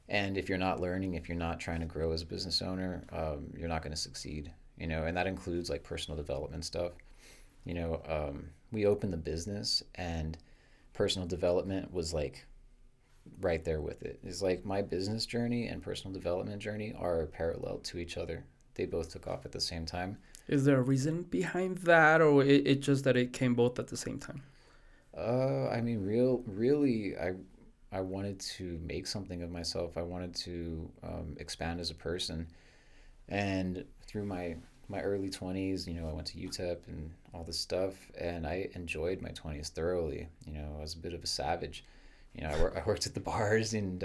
And if you're not learning, if you're not trying to grow as a business owner, you're not going to succeed. And that includes like personal development stuff. We opened the business, and personal development was like right there with it. It's like my business journey and personal development journey are parallel to each other. They both took off at the same time. Is there a reason behind that, or it just that it came both at the same time? I mean, really, I wanted to make something of myself. I wanted to expand as a person, and through my early 20s, I went to UTEP and all this stuff, and I enjoyed my 20s thoroughly. I was a bit of a savage. I worked at the bars, and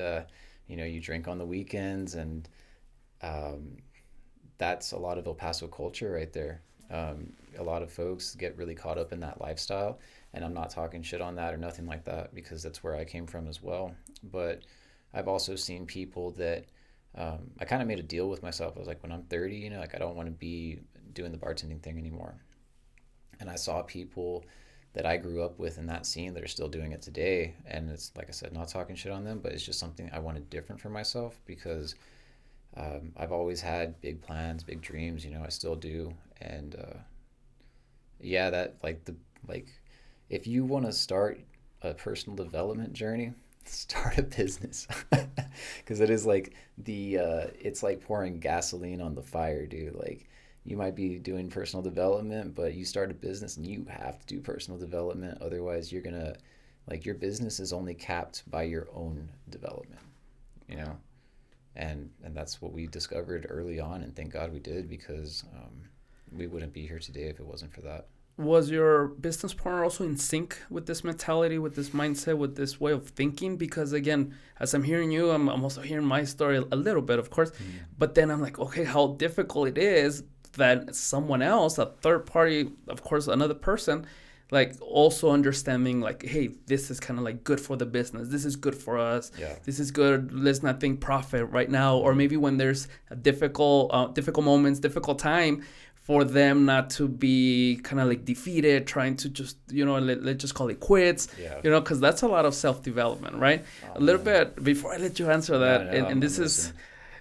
you drink on the weekends, and um, that's a lot of El Paso culture right there. A lot of folks get really caught up in that lifestyle, and I'm not talking shit on that or nothing like that, because that's where I came from as well. But I've also seen people that I kind of made a deal with myself. I was like, when I'm 30, like I don't want to be doing the bartending thing anymore. And I saw people that I grew up with in that scene that are still doing it today. And it's like I said, not talking shit on them, but it's just something I wanted different for myself, because I've always had big plans, big dreams. I still do. And yeah, that like if you want to start a personal development journey, start a business, because it is like it's like pouring gasoline on the fire, dude. Like you might be doing personal development, but you start a business and you have to do personal development. Otherwise, you're gonna like your business is only capped by your own development, you know. And that's what we discovered early on, and thank God we did, because we wouldn't be here today if it wasn't for that. Was your business partner also in sync with this mentality, with this mindset, with this way of thinking? Because again, as I'm hearing you, I'm also hearing my story a little bit, of course. Mm. But then I'm like, okay, how difficult it is that someone else, a third party, of course, another person, like also understanding like, hey, this is kind of like good for the business. This is good for us. Yeah. This is good. Let's not think profit right now. Or Mm. maybe when there's a difficult moments, difficult time, for them not to be kind of like defeated, trying to just, let's just call it quits, Yeah. because that's a lot of self-development, right? Oh A little man. bit before I let you answer No, that, no, and I'm this is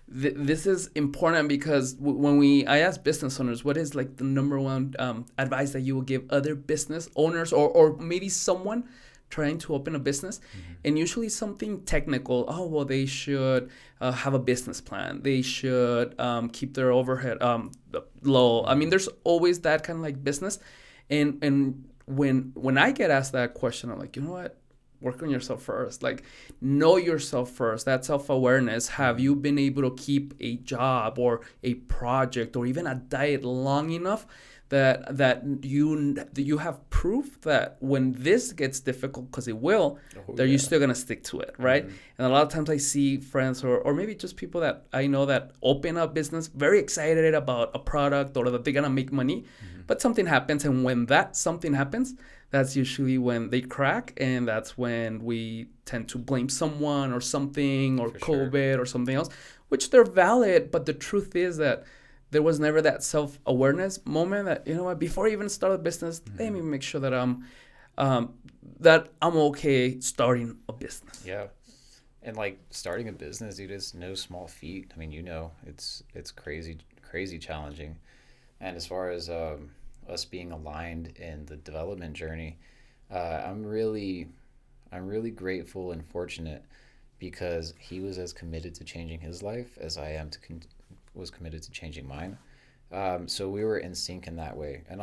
listening. this is important because I ask business owners, what is like the number one advice that you will give other business owners, or maybe someone trying to open a business, Hmm. and usually something technical. Oh, well, they should have a business plan. They should keep their overhead low. I mean, Hmm. there's always that kind of like business, and when I get asked that question, I'm like, you know what? Work on yourself first. Like, know yourself first. That self awareness. Have Hmm. you been able to keep a job or a project or even a diet long enough that you have proof that when this gets difficult, because it will, Oh that you're yeah. still gonna stick to it, right? Hmm. And a lot of times I see friends or maybe just people that I know that open up business very excited about a product or that they're gonna make money, Hmm. but something happens, and when that something happens, that's usually when they crack, and that's when we tend to blame someone or something or For sure. COVID or something else, which they're valid, but the truth is that there was never that self-awareness moment that, you know what, before I even start a business, let Hmm. me make sure um, that I'm okay starting a business. Yeah. And like starting a business, dude, is no small feat. I mean, it's crazy, crazy challenging. And as far as us being aligned in the development journey, I'm really grateful and fortunate, because he was as committed to changing his life as I was committed to changing mine. So we were in sync in that way. And